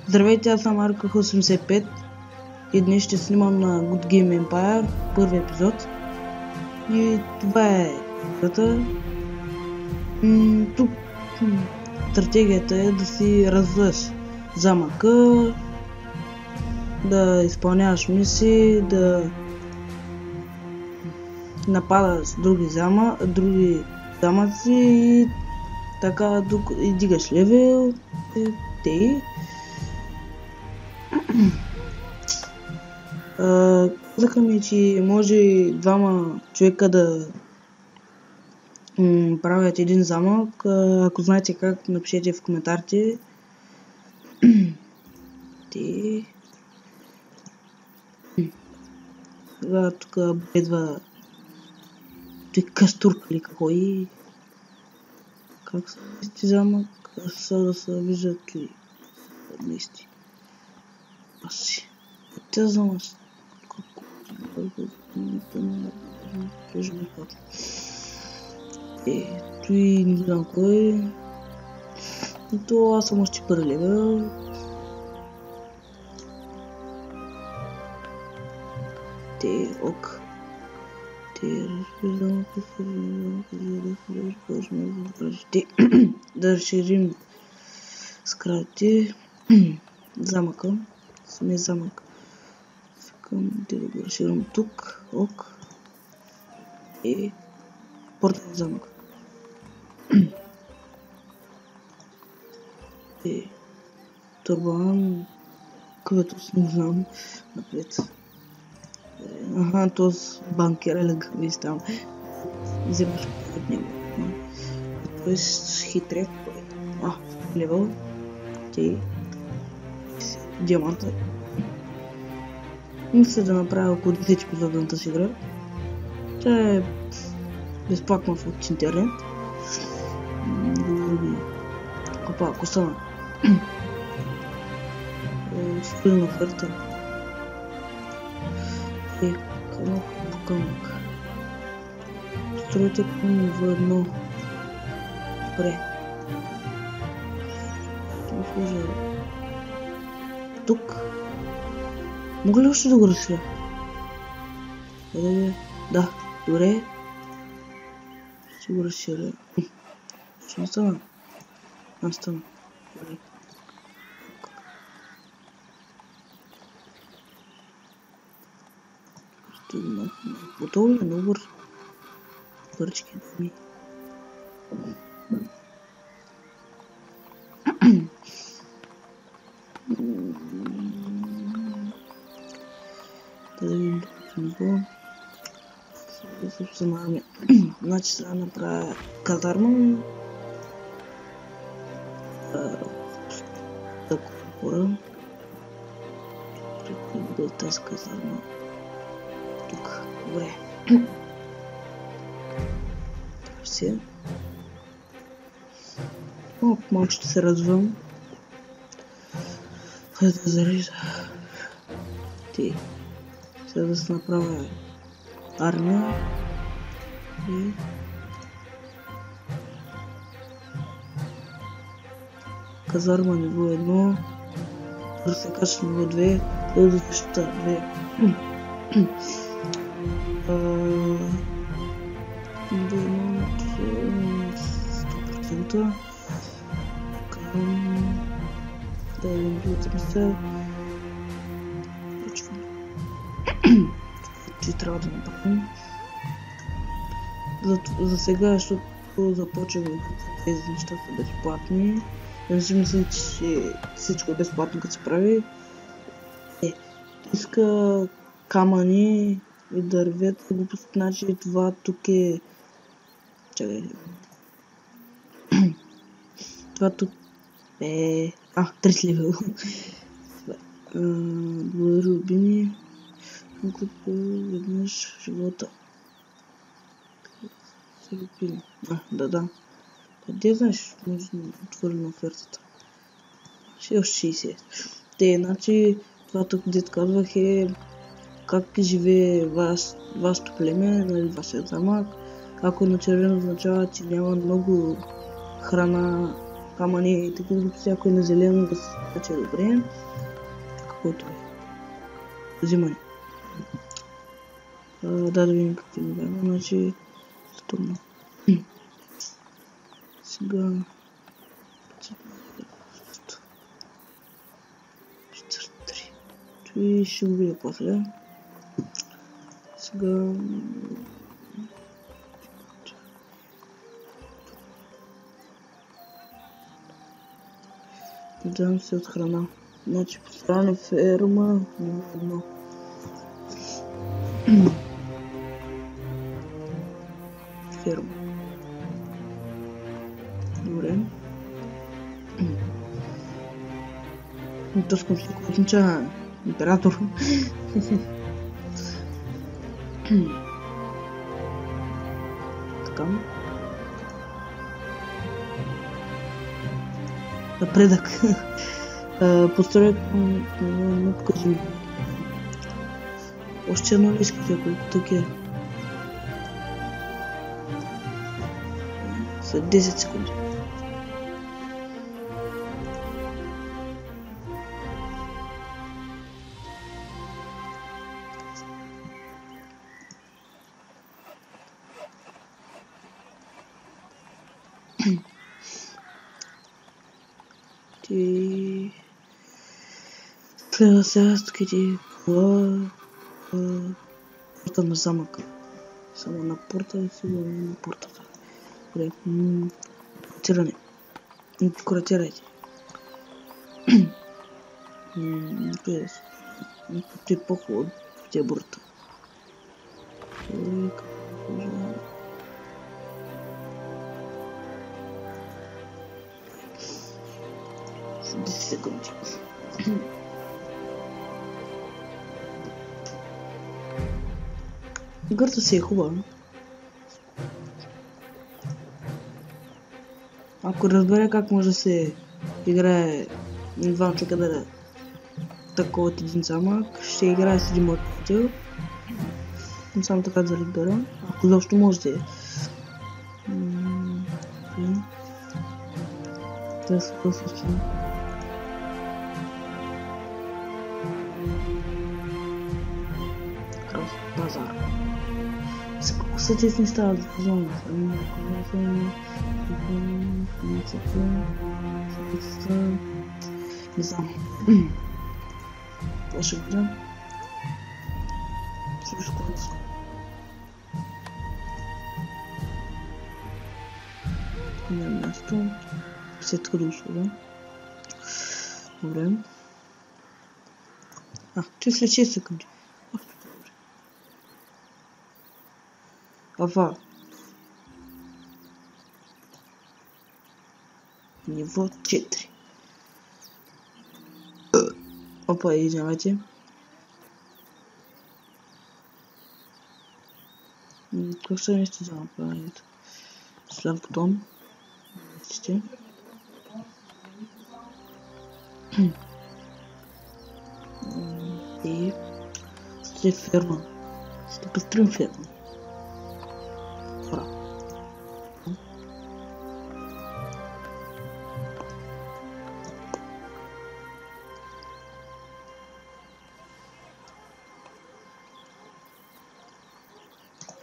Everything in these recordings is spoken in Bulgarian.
Здравейте, аз съм Арках85 и днес ще снимам на Good Game Empire първи епизод. И това е играта. Тук стратегията е да си развиваш замъка, да изпълняваш мисии, да нападаш други замъци и така и дигаш левел. Казаха ми, че може двама човека да правят един замък. Ако знаете как, напишете в коментарите. Сега тук бедва кастурка или какво и как се мести замък, да се виждат ли мести. Паси. Те замък. Той не знам кой. То аз съм още първи левел. Ок. Да разширим сградите. Замъка. Самия замък. Да го разширим тук. Ок. И портен замък. И турбан, който не знам напред. Аха, този банкер е лъгавист там. Вземаш от него. Той е хитрек. Левел. Диаманта. Мисля да направя около 10 епизода на тази игра. Тя е безплатна в интернет. Опа, косана. Студена оферта. Камък по камък. Стройте към в едно. Добре. Тук. Мога ли още да го разширя? Да, добре. Ще го разширя. Ще не стана. Стана. Добре. Готово ли е много бързо? Бърчки ми. Да видим ниво. Собствено, значи трябва да направя казарма. Да купора. Преди тази казарма. Тук. Добре. Все. Малко ще се развивам. Хайде да зарежда. Сега да се направя армия. И казарма ниво 1. Да се кача ниво 2. Да защита 2. Ниво 100%. Да видим другите места. Че трябва да направим. За сега, защото започваме тези неща са безплатни. Не си мисля, че всичко е безплатно като се прави. Иска камъни и дървета, глупост, значи това тук е... Чакай. Това тук е... 30 левел. Благодаря, Рубини. Купа веднъж в живота. Се купили. Да. Къде знаеш, може да отворим офертата? 60. Значи това тук, дето казвах е как живее вашето племе, нали, вашия замък. Ако на червено означава, че няма много храна камъни, такива, докато всяко е на зелено да се кача добре. Каквото е. Взимане. Да видим какви ми дава, значи стомно. Сега... 4-3. И ще го видя после. Сега... Дам се от храна. Значи построена ферма, но... Ферма. Добре. Тоскам си купнича император. Така. Напредък. Построят не покажи. Още едно ли искате, колко такива? След 10 секунди. Ти... Следва сега къде порта на замъка. Само на порта и сигурно на портата. Добре. Декориране. Декоратирайте. Къде си? Както е по-хубаво в тия бурта. 10 секунди. Играта си е хубава. Ако разбере как може да се играе на два човека да такова от един замък, ще играе с един мъртвител. Само така да разбера. Ако защо можете. Да се послушам. Пазар. Колко са тези не стават за зона? Не знам. Това ще бъде. Също конец. На място. Сетка до услуга. Добре. Че след 6 секунди. Ава. Ниво 4. Опа, извинявайте. Как ще нещо за направят? След бутон. Вижте. И ще ферма. Ще построим ферма.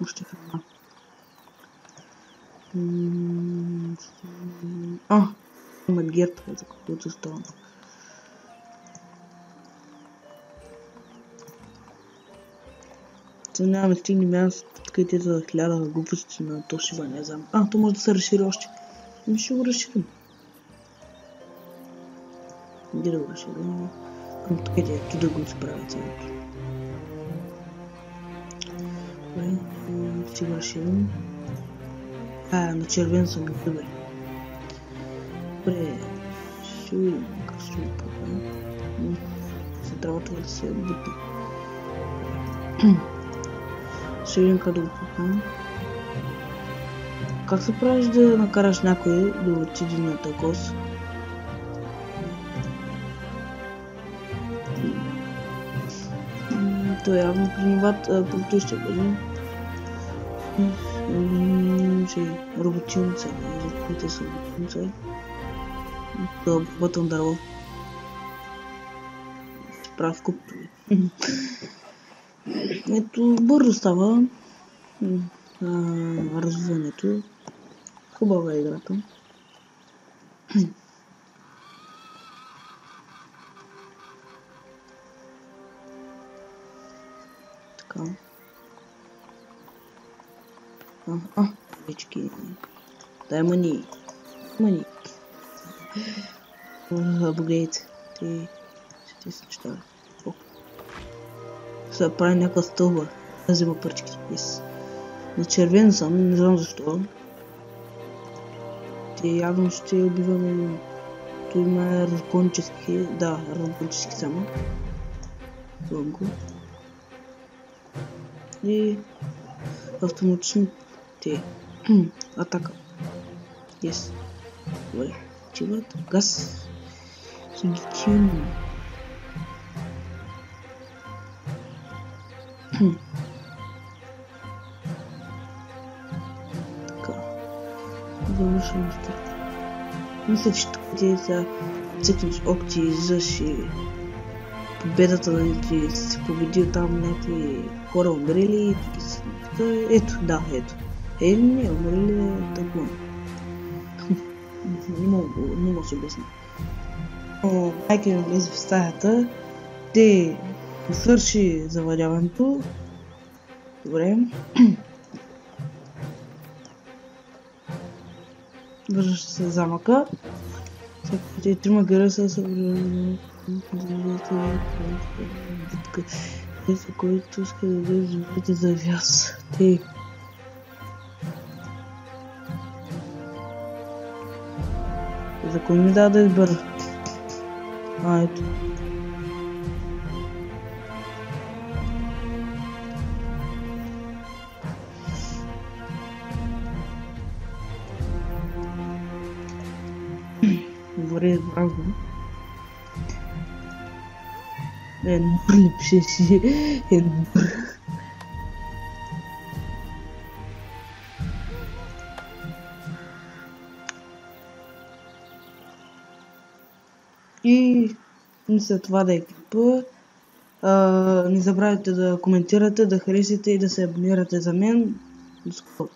Още храна. Има герб, за каквото става. Сега нямаме стигни място, където за 1000 глупости на Тошива, не знам. То може да се разшири още. Ще го разширим. Где да го разширим? Където да го справя цялото. Добре, ще го разширим. На червен съм ги добре. Добре, ще видим как ще го правим. За трябвато да се бутне. Ще видим как да го правим. Как се правиш да накараш някой да отиде на такос? То явно при нивата, който ще бъде. Роботилница, за които са роботилница. да обработвам дърво. Правя в купто. Ето, бързо става развиването. Хубава е играта. Така. Вечки. Дай мани. Апгрейд. Те се неща. Сега прави някаква стълба. Да взема парчки. На червен съм, не знам защо. Те явно ще убиваме. Tu има разгончески. Да, разгончески само. Го. И автоматично те. Атака. Yes. Добре. Чиват. Газ. Сигичин. Така. Завършвам с това. Мисля, че тук ти са цъкнеш окти, зъж и победата, да ти си победил там някакви хора умрели и таки си. Ето, да, ето. Не, умрели тъкмо. Не мога да се обясня. Майка ми влезе в стаята, те свърши заваряването. Добре. Връща се замъка. Те трима герои са битка, за който иска да даде живота за вяз. Те. За кой ми да избера? Ето. Добре, избрах го. Добър ли пише си? Добър. И мисля това да е клипа. Не забравяйте да коментирате, да харесате и да се абонирате за мен. До скоро.